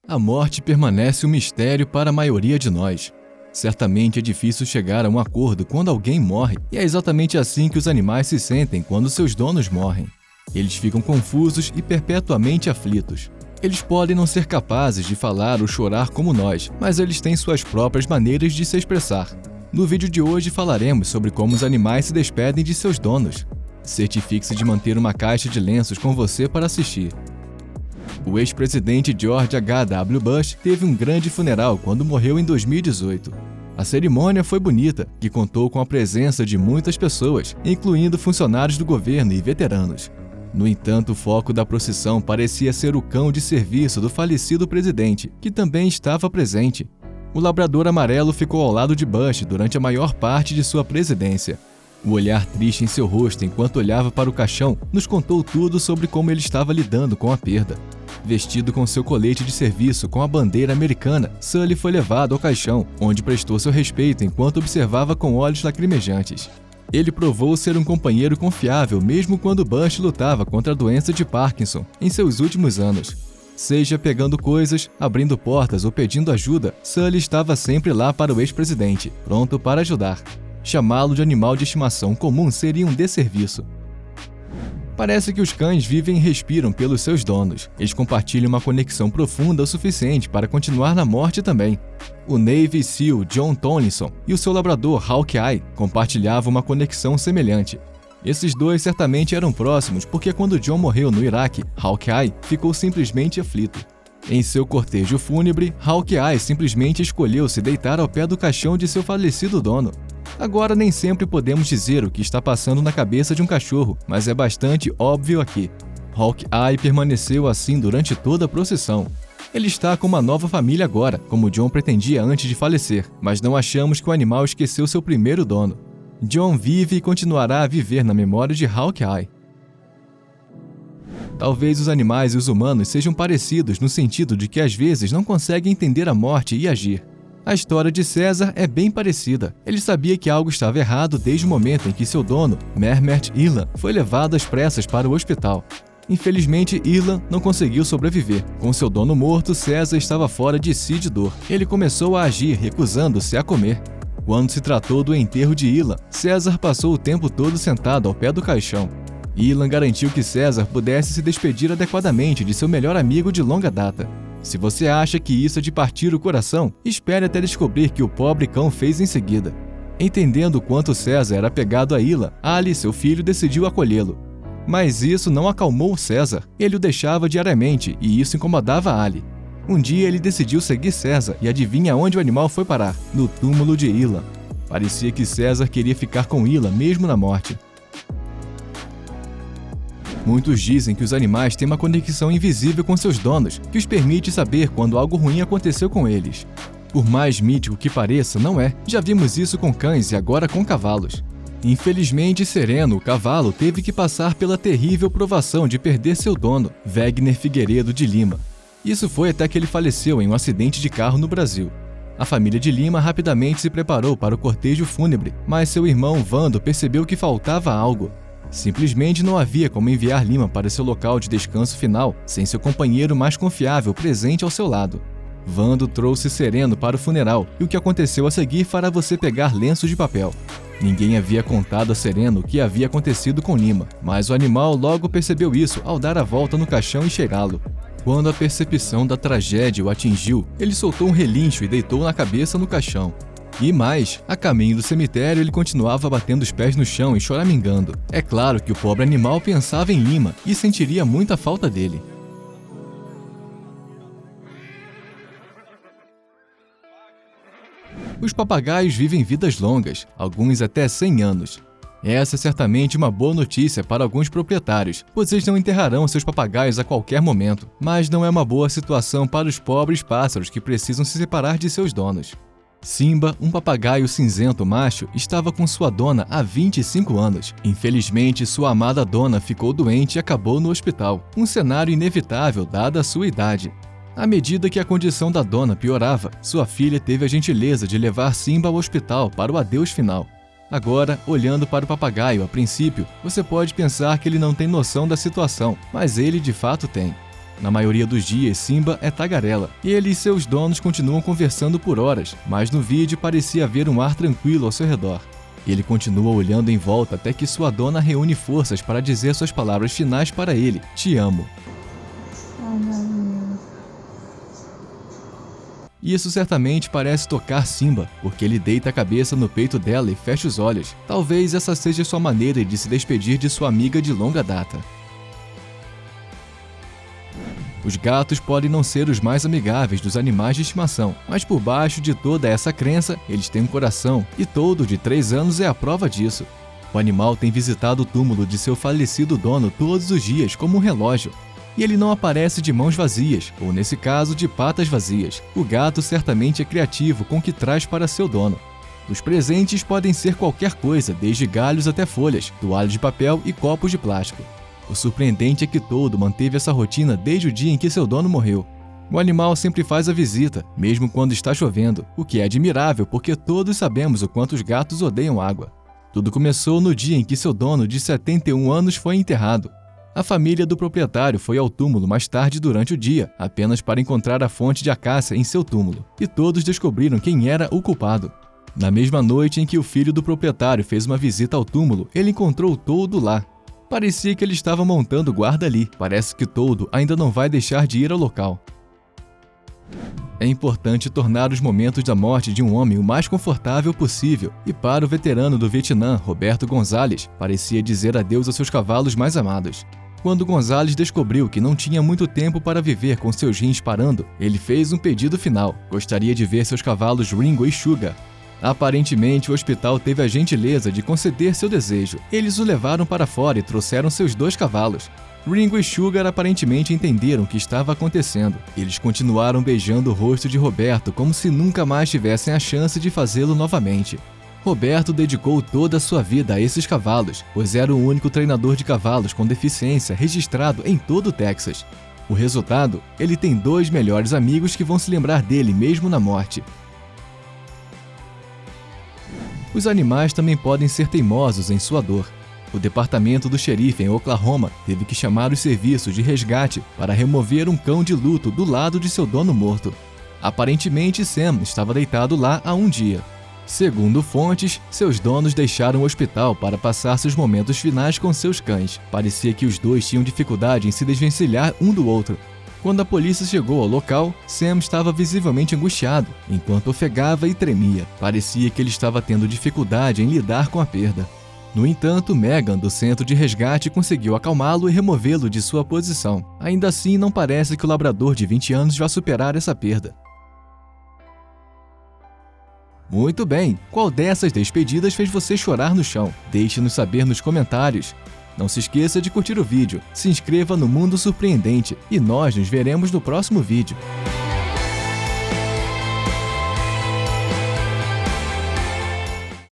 A morte permanece um mistério para a maioria de nós. Certamente é difícil chegar a um acordo quando alguém morre, e é exatamente assim que os animais se sentem quando seus donos morrem. Eles ficam confusos e perpetuamente aflitos. Eles podem não ser capazes de falar ou chorar como nós, mas eles têm suas próprias maneiras de se expressar. No vídeo de hoje falaremos sobre como os animais se despedem de seus donos. Certifique-se de manter uma caixa de lenços com você para assistir. O ex-presidente George H.W. Bush teve um grande funeral quando morreu em 2018. A cerimônia foi bonita, que contou com a presença de muitas pessoas, incluindo funcionários do governo e veteranos. No entanto, o foco da procissão parecia ser o cão de serviço do falecido presidente, que também estava presente. O labrador amarelo ficou ao lado de Bush durante a maior parte de sua presidência. O olhar triste em seu rosto enquanto olhava para o caixão nos contou tudo sobre como ele estava lidando com a perda. Vestido com seu colete de serviço com a bandeira americana, Sully foi levado ao caixão, onde prestou seu respeito enquanto observava com olhos lacrimejantes. Ele provou ser um companheiro confiável mesmo quando Bush lutava contra a doença de Parkinson em seus últimos anos. Seja pegando coisas, abrindo portas ou pedindo ajuda, Sully estava sempre lá para o ex-presidente, pronto para ajudar. Chamá-lo de animal de estimação comum seria um desserviço. Parece que os cães vivem e respiram pelos seus donos. Eles compartilham uma conexão profunda o suficiente para continuar na morte também. O Navy SEAL John Tomlinson e o seu labrador Hawkeye compartilhavam uma conexão semelhante. Esses dois certamente eram próximos porque quando John morreu no Iraque, Hawkeye ficou simplesmente aflito. Em seu cortejo fúnebre, Hawkeye simplesmente escolheu se deitar ao pé do caixão de seu falecido dono. Agora, nem sempre podemos dizer o que está passando na cabeça de um cachorro, mas é bastante óbvio aqui. Hawkeye permaneceu assim durante toda a procissão. Ele está com uma nova família agora, como John pretendia antes de falecer, mas não achamos que o animal esqueceu seu primeiro dono. John vive e continuará a viver na memória de Hawkeye. Talvez os animais e os humanos sejam parecidos no sentido de que às vezes não conseguem entender a morte e agir. A história de César é bem parecida. Ele sabia que algo estava errado desde o momento em que seu dono, Mehmet Ilan, foi levado às pressas para o hospital. Infelizmente, Ilan não conseguiu sobreviver. Com seu dono morto, César estava fora de si de dor. Ele começou a agir, recusando-se a comer. Quando se tratou do enterro de Ilan, César passou o tempo todo sentado ao pé do caixão. Ilan garantiu que César pudesse se despedir adequadamente de seu melhor amigo de longa data. Se você acha que isso é de partir o coração, espere até descobrir que o pobre cão fez em seguida. Entendendo o quanto César era apegado a Ilan, Ali, seu filho, decidiu acolhê-lo. Mas isso não acalmou César. Ele o deixava diariamente e isso incomodava Ali. Um dia ele decidiu seguir César e adivinha onde o animal foi parar? No túmulo de Ilan. Parecia que César queria ficar com Ilan mesmo na morte. Muitos dizem que os animais têm uma conexão invisível com seus donos, que os permite saber quando algo ruim aconteceu com eles. Por mais mítico que pareça, não é. Já vimos isso com cães e agora com cavalos. Infelizmente, Sereno, o cavalo, teve que passar pela terrível provação de perder seu dono, Wegner Figueiredo de Lima. Isso foi até que ele faleceu em um acidente de carro no Brasil. A família de Lima rapidamente se preparou para o cortejo fúnebre, mas seu irmão Vando percebeu que faltava algo. Simplesmente não havia como enviar Lima para seu local de descanso final sem seu companheiro mais confiável presente ao seu lado. Vando trouxe Sereno para o funeral e o que aconteceu a seguir fará você pegar lenços de papel. Ninguém havia contado a Sereno o que havia acontecido com Lima, mas o animal logo percebeu isso ao dar a volta no caixão e cheirá-lo. Quando a percepção da tragédia o atingiu, ele soltou um relincho e deitou na cabeça no caixão. E mais, a caminho do cemitério ele continuava batendo os pés no chão e choramingando. É claro que o pobre animal pensava em Lima e sentiria muita falta dele. Os papagaios vivem vidas longas, alguns até 100 anos. Essa é certamente uma boa notícia para alguns proprietários, pois eles não enterrarão seus papagaios a qualquer momento. Mas não é uma boa situação para os pobres pássaros que precisam se separar de seus donos. Simba, um papagaio cinzento macho, estava com sua dona há 25 anos. Infelizmente, sua amada dona ficou doente e acabou no hospital, um cenário inevitável dada a sua idade. À medida que a condição da dona piorava, sua filha teve a gentileza de levar Simba ao hospital para o adeus final. Agora, olhando para o papagaio, a princípio, você pode pensar que ele não tem noção da situação, mas ele de fato tem. Na maioria dos dias, Simba é tagarela. Ele e seus donos continuam conversando por horas, mas no vídeo parecia haver um ar tranquilo ao seu redor. Ele continua olhando em volta até que sua dona reúne forças para dizer suas palavras finais para ele: "Te amo". Isso certamente parece tocar Simba, porque ele deita a cabeça no peito dela e fecha os olhos. Talvez essa seja sua maneira de se despedir de sua amiga de longa data. Os gatos podem não ser os mais amigáveis dos animais de estimação, mas por baixo de toda essa crença, eles têm um coração, e Todo, de 3 anos, é a prova disso. O animal tem visitado o túmulo de seu falecido dono todos os dias como um relógio. E ele não aparece de mãos vazias, ou nesse caso, de patas vazias. O gato certamente é criativo com o que traz para seu dono. Os presentes podem ser qualquer coisa, desde galhos até folhas, toalha de papel e copos de plástico. O surpreendente é que Todo manteve essa rotina desde o dia em que seu dono morreu. O animal sempre faz a visita, mesmo quando está chovendo, o que é admirável porque todos sabemos o quanto os gatos odeiam água. Tudo começou no dia em que seu dono, de 71 anos, foi enterrado. A família do proprietário foi ao túmulo mais tarde durante o dia, apenas para encontrar a fonte de acácia em seu túmulo, e todos descobriram quem era o culpado. Na mesma noite em que o filho do proprietário fez uma visita ao túmulo, ele encontrou Todo lá. Parecia que ele estava montando guarda ali. Parece que Todo ainda não vai deixar de ir ao local. É importante tornar os momentos da morte de um homem o mais confortável possível, e para o veterano do Vietnã, Roberto Gonzalez, parecia dizer adeus aos seus cavalos mais amados. Quando Gonzalez descobriu que não tinha muito tempo para viver com seus rins parando, ele fez um pedido final. Gostaria de ver seus cavalos Ringo e Sugar. Aparentemente, o hospital teve a gentileza de conceder seu desejo. Eles o levaram para fora e trouxeram seus 2 cavalos. Ringo e Sugar aparentemente entenderam o que estava acontecendo. Eles continuaram beijando o rosto de Roberto como se nunca mais tivessem a chance de fazê-lo novamente. Roberto dedicou toda a sua vida a esses cavalos, pois era o único treinador de cavalos com deficiência registrado em todo o Texas. O resultado? Ele tem 2 melhores amigos que vão se lembrar dele mesmo na morte. Os animais também podem ser teimosos em sua dor. O departamento do xerife em Oklahoma teve que chamar os serviços de resgate para remover um cão de luto do lado de seu dono morto. Aparentemente, Sam estava deitado lá há um dia. Segundo fontes, seus donos deixaram o hospital para passar seus momentos finais com seus cães. Parecia que os 2 tinham dificuldade em se desvencilhar um do outro. Quando a polícia chegou ao local, Sam estava visivelmente angustiado, enquanto ofegava e tremia. Parecia que ele estava tendo dificuldade em lidar com a perda. No entanto, Megan, do centro de resgate, conseguiu acalmá-lo e removê-lo de sua posição. Ainda assim, não parece que o labrador de 20 anos vá superar essa perda. Muito bem, qual dessas despedidas fez você chorar no chão? Deixe-nos saber nos comentários. Não se esqueça de curtir o vídeo, se inscreva no Mundo Surpreendente e nós nos veremos no próximo vídeo.